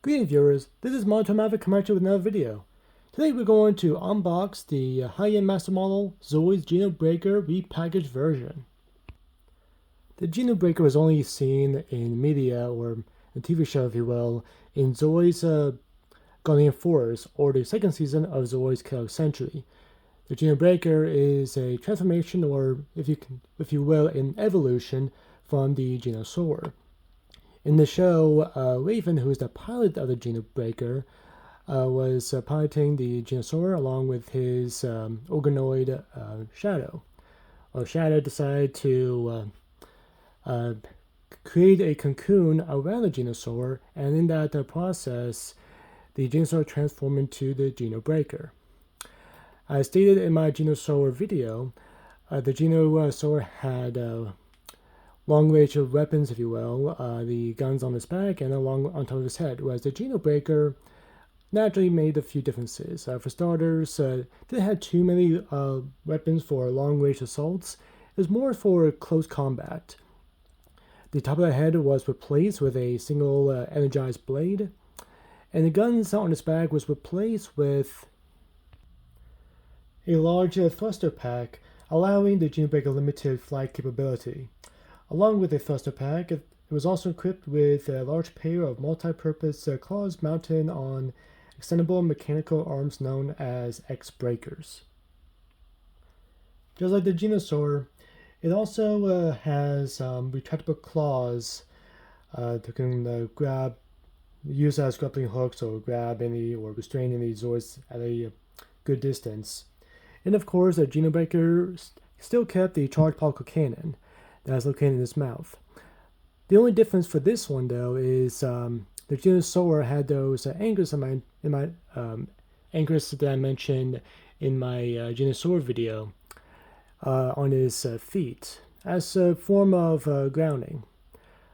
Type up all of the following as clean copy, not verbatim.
Greetings viewers, this is Montomavic coming at you with another video. Today we're going to unbox the high-end master model Zoids Geno Breaker repackaged version. The Geno Breaker was only seen in media, or a TV show if you will, in Zoids Geno Force, or the second season of Zoids Chaos Century. The Geno Breaker is a transformation, or if you will, an evolution from the Genosaurer. In the show, Raven, who is the pilot of the Geno Breaker, was piloting the Genosaurer along with his organoid Shadow. Shadow decided to create a cocoon around the Genosaurer, and in that process, the Genosaurer transformed into the Geno Breaker. As stated in my Genosaurer video, the Genosaurer had long range of weapons, if you will, the guns on his back and along on top of his head, whereas the Geno Breaker naturally made a few differences. For starters, didn't have too many weapons for long range assaults. It was more for close combat. The top of the head was replaced with a single energized blade, and the guns on his back was replaced with a large thruster pack, allowing the Geno Breaker limited flight capability. Along with a thruster pack, it was also equipped with a large pair of multi-purpose claws mounted on extendable mechanical arms known as X-breakers. Just like the Genosaurer, it also has retractable claws that can use as grappling hooks or grab any or restrain any Zoids at a good distance. And of course, the Geno Breaker still kept the charged particle cannon that is located in his mouth. The only difference for this one, though, is the Genosaurer had those anchors anchors that I mentioned in my Genosaurer video on his feet as a form of grounding.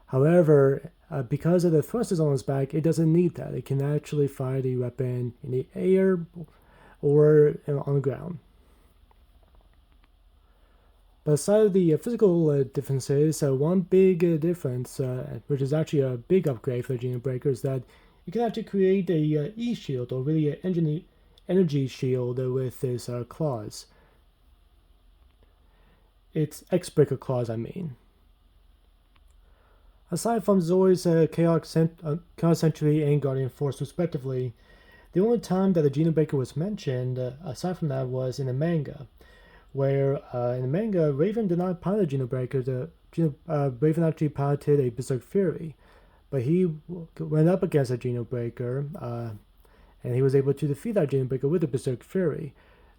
However, because of the thrusters on his back, it doesn't need that. It can actually fire the weapon in the air or on the ground. But aside of the physical differences, one big difference, which is actually a big upgrade for the Geno Breaker, is that you can actually create a E-shield, or really an energy shield with his claws. It's X-breaker claws, I mean. Aside from Zoids Chaos Century and Guardian Force respectively, the only time that the Geno Breaker was mentioned, aside from that, was in a manga, where in the manga, Raven did not pilot Geno Breaker. Raven actually piloted a Berserk Fury, but he went up against a Geno Breaker, and he was able to defeat that Geno Breaker with a Berserk Fury.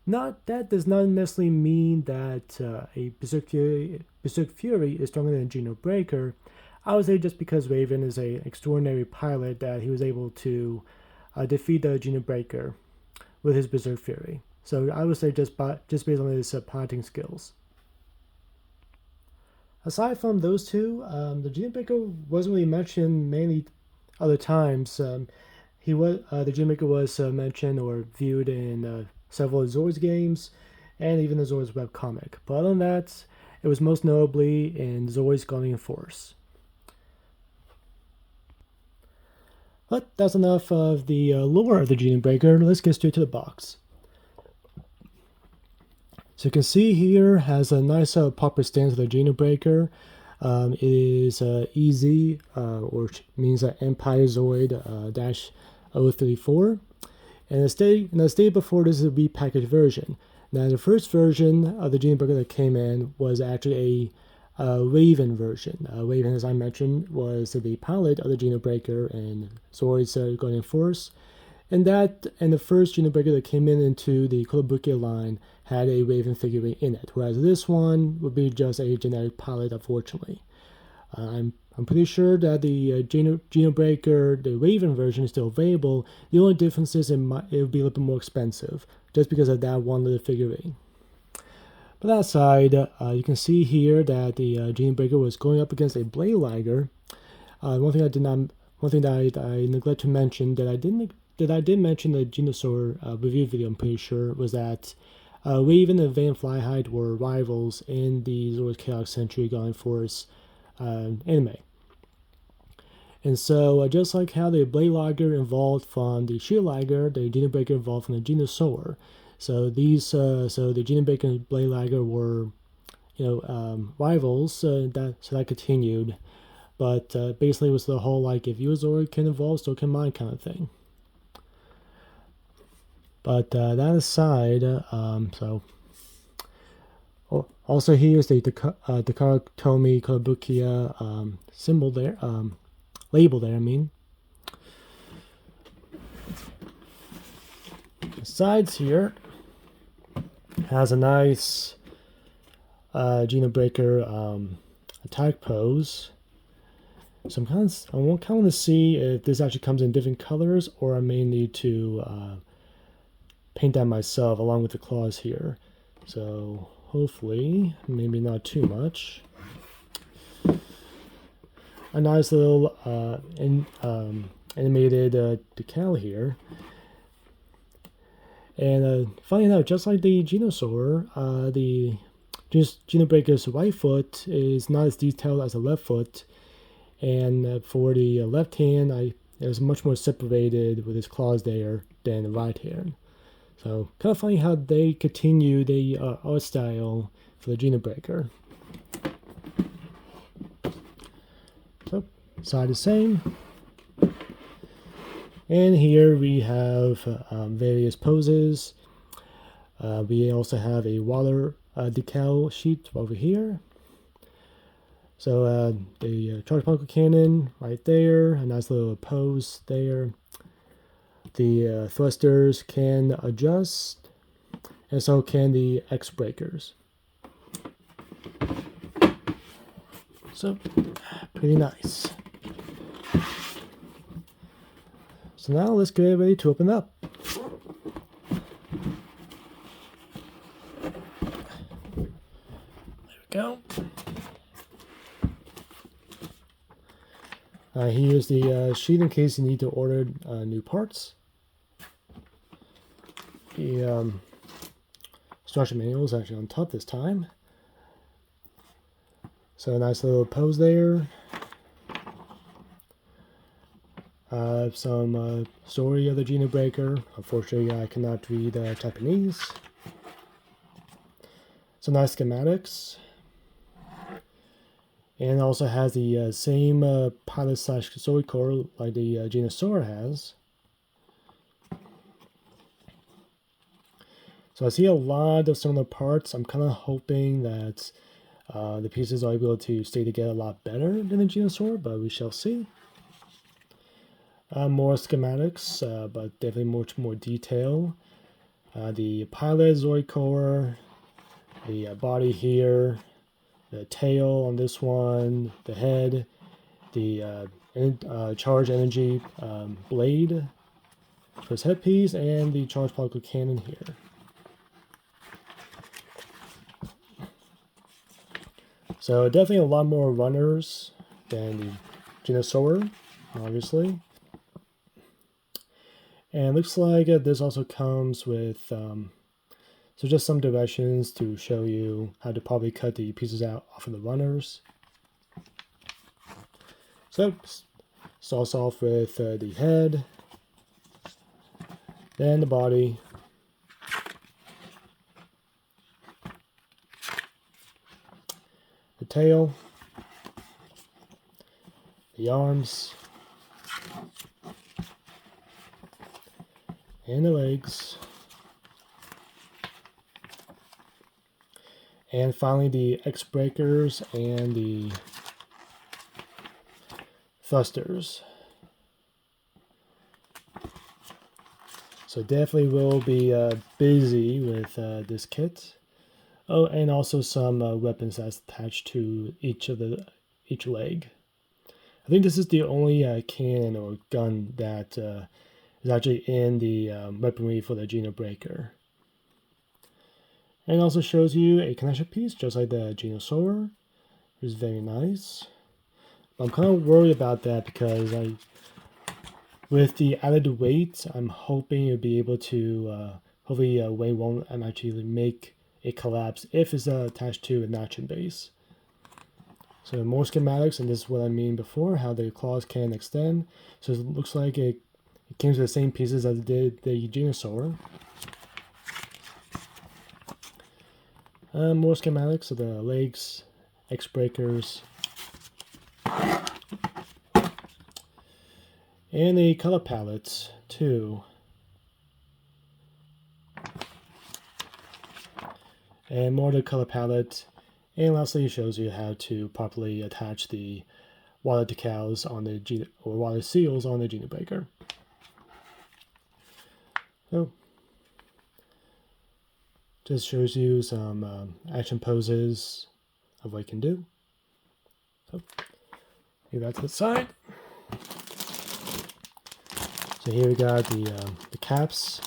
That does not necessarily mean that a Berserk Fury is stronger than a Geno Breaker. I would say just because Raven is an extraordinary pilot that he was able to defeat the Geno Breaker with his Berserk Fury. So I would say just based on his piloting skills. Aside from those two, the Geno Breaker wasn't really mentioned many other times. The Geno Breaker was mentioned or viewed in several Zoids games and even the Zoids webcomic. But other than that, it was most notably in Zoids Guardian Force. But that's enough of the lore of the Geno Breaker. Let's get straight to the box. So you can see here has a nice proper stance of the Geno Breaker. It is EZ, which means Empire Zoid -034. And as stated before, this is a repackaged version. Now, the first version of the Geno Breaker that came in was actually a Raven version. Raven, as I mentioned, was the pilot of the Geno Breaker and Zoids Guardian Force. And the first Geno Breaker that came into the Kotobukiya line had a Raven figurine in it, whereas this one would be just a generic pilot, unfortunately. I'm pretty sure that the Geno Breaker, the Raven version, is still available. The only difference is it would be a little bit more expensive, just because of that one little figurine. But that aside, you can see here that the Geno Breaker was going up against a Blade Liger. One thing that I neglect to mention that I did mention in the Genosaurer review video, I'm pretty sure, was that Raven and Van Flyhide were rivals in the Zoids Chaos Century Guardian Force anime. And so just like how the blade lagger evolved from the shield lagger, the Geno Breaker evolved from the Genosaurer. So the Geno Breaker and blade lagger were, rivals. That continued, but basically it was the whole like if your Zoid can evolve, so can mine kind of thing. But that aside, also here's the Takatomi Kobukia symbol there, label there. I mean, the sides here has a nice Geno Breaker attack pose. So I want to see if this actually comes in different colors, or I may need to paint that myself along with the claws here. So hopefully, maybe not too much. A nice little animated decal here. And funny enough, just like the Genosaurer, the Geno Breaker's right foot is not as detailed as the left foot. And for the left hand, it was much more separated with his claws there than the right hand. So kind of funny how they continue the art style for the Geno Breaker. So side the same. And here we have various poses. We also have a water decal sheet over here. So the charge particle cannon right there, a nice little pose there. The thrusters can adjust, and so can the X breakers. So pretty nice. So now let's get ready to open up. There we go. Here's the sheet in case you need to order new parts. The instruction manual is actually on top this time. So a nice little pose there. Some story of the Geno Breaker. Unfortunately, I cannot read Japanese. Some nice schematics. And also has the same pilot / Zoid core like the Genosaurer has. So I see a lot of similar parts. I'm kind of hoping that the pieces are able to stay together a lot better than the Genosaurer, but we shall see. More schematics, but definitely much more detail. The pilot Zoid core, the body here, the tail on this one, the head, the charge energy blade for his headpiece, and the charge particle cannon here. So definitely a lot more runners than the Genosaurer, obviously. And looks like this also comes with so just some directions to show you how to probably cut the pieces out off of the runners. So starts off with the head, then the body, the tail, the arms, and the legs, and finally the X breakers and the thrusters. So definitely will be busy with this kit. Oh, and also some weapons that's attached to each leg. I think this is the only cannon or gun that is actually in the weaponry for the Geno Breaker. And also shows you a connection piece, just like the Genosaurer, which is very nice. But I'm kind of worried about that because with the added weight, I'm hoping you'll be able to, hopefully weight won't actually make it collapse if it's attached to a notching base. So more schematics, and this is what I mean before, how the claws can extend. So it looks like it came to the same pieces as it did the Genosaurer. More schematics of the legs, X breakers, and the color palettes too. And more of the color palette. And lastly, it shows you how to properly attach the water decals on the water seals on the Geno Breaker. So, just shows you some action poses of what you can do. So, leave that to the side. So here we got the caps.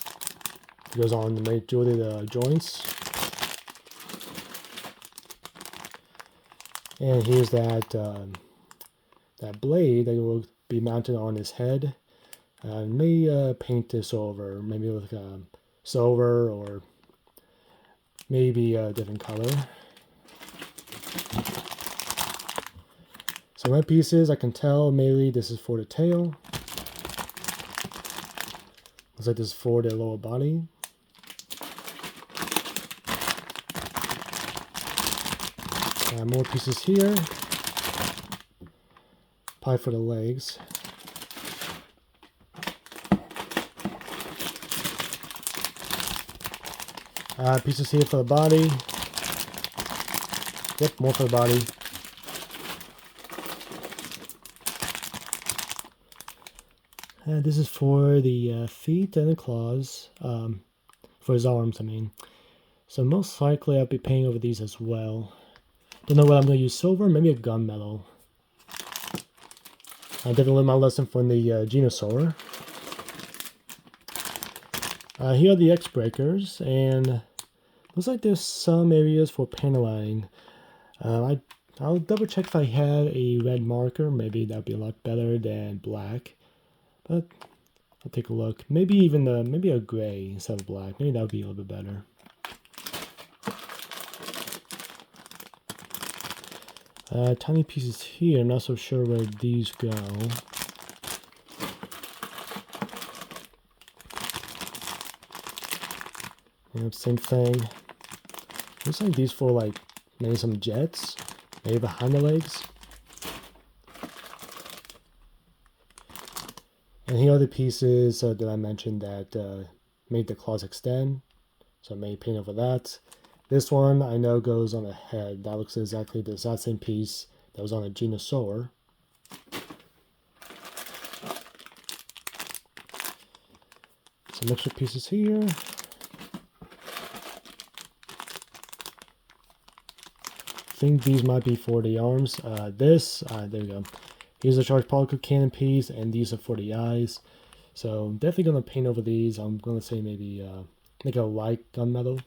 It goes on the majority of the joints. And here's that that blade that will be mounted on his head. Maybe paint this over, maybe with silver or maybe a different color. So red pieces, I can tell maybe this is for the tail. Looks like this is for the lower body. More pieces here. Probably for the legs. Pieces here for the body. Yep, more for the body. This is for the feet and the claws. For his arms, I mean. So most likely I'll be painting over these as well. Don't know what I'm going to use silver, maybe a gunmetal. I definitely learned my lesson from the Genosaurer. Here are the X breakers, and looks like there's some areas for paneling. I'll double check if I have a red marker. Maybe that'd be a lot better than black. But I'll take a look. Maybe even maybe a gray instead of black. Maybe that would be a little bit better. Tiny pieces here. I'm not so sure where these go. Yep, same thing. Looks like these for like maybe some jets, maybe behind the legs. And here are the pieces that I mentioned that made the claws extend. So I made paint over that. This one I know goes on the head. That looks exactly the exact same piece that was on a Genosaurer. Some extra pieces here. I think these might be for the arms. There we go. Here's a charged particle cannon piece, and these are for the eyes. So I'm definitely gonna paint over these. I'm gonna say maybe make a light gunmetal.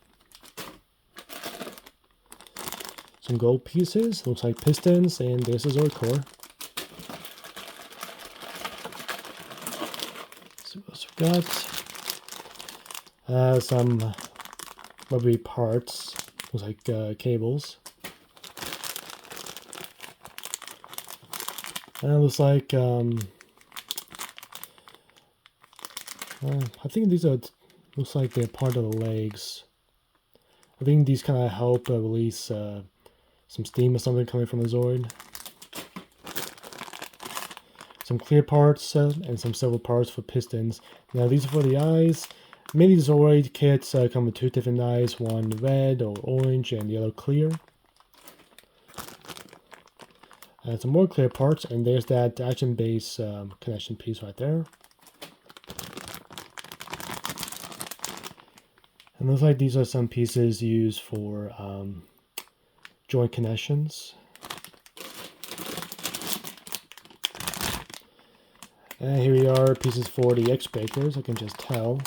Some gold pieces, looks like pistons, and there's a Zoid core. So what else we got? Some rubbery parts, looks like cables. And it looks like I think these are looks like they're part of the legs. I think these kind of help release some steam or something coming from the Zoid. Some clear parts and some silver parts for pistons. Now these are for the eyes. Many Zoid kits come with two different eyes, one red or orange and the other clear. And some more clear parts, and there's that action base connection piece right there. And looks like these are some pieces used for joint connections. And here we are, pieces for the X breakers, I can just tell.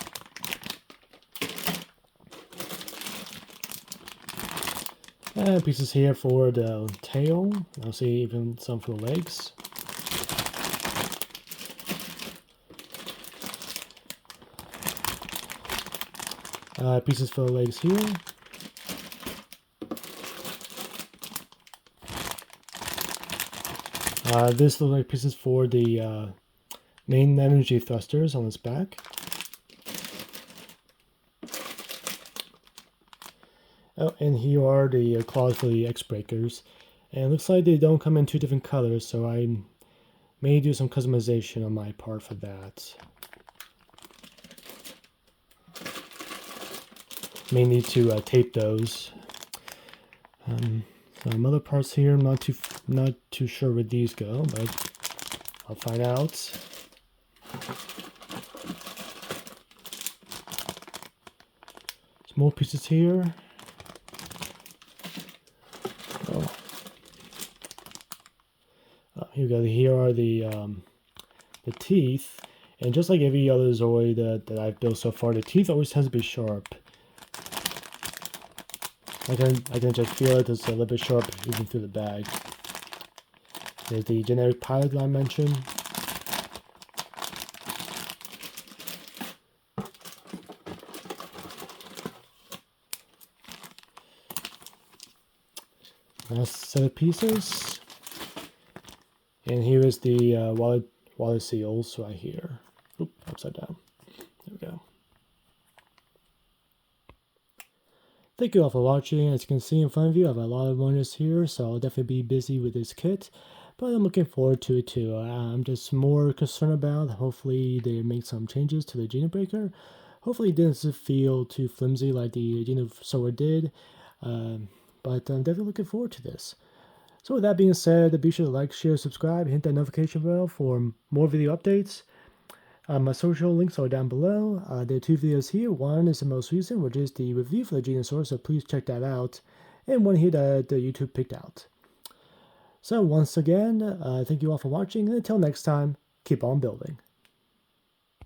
And pieces here for the tail. I'll see even some for the legs. Pieces for the legs here. This looks like pieces for the main energy thrusters on its back. Oh, and here are the claws for the X breakers. And it looks like they don't come in two different colors, so I may do some customization on my part for that. May need to tape those. Some other parts here, I'm not too sure where these go, but I'll find out. Some more pieces here. Here we go. Here are the teeth, and just like every other Zoid that I've built so far, the teeth always tends to be sharp. I can just feel it. It's a little bit sharp even through the bag. There's the generic pilot that I mentioned. Last set of pieces. And here is the wallet seals right here. Oop, upside down. There we go. Thank you all for watching. As you can see in front of you, I have a lot of runners here, so I'll definitely be busy with this kit. But I'm looking forward to it too. I'm just more concerned about hopefully they make some changes to the Geno Breaker. Hopefully it doesn't feel too flimsy like the Genosaurer did. But I'm definitely looking forward to this. So with that being said, be sure to like, share, subscribe, hit that notification bell for more video updates. My social links are down below. There are two videos here. One is the most recent, which is the review for the Genosaurer, so please check that out. And one here that YouTube picked out. So once again, thank you all for watching, and until next time, keep on building.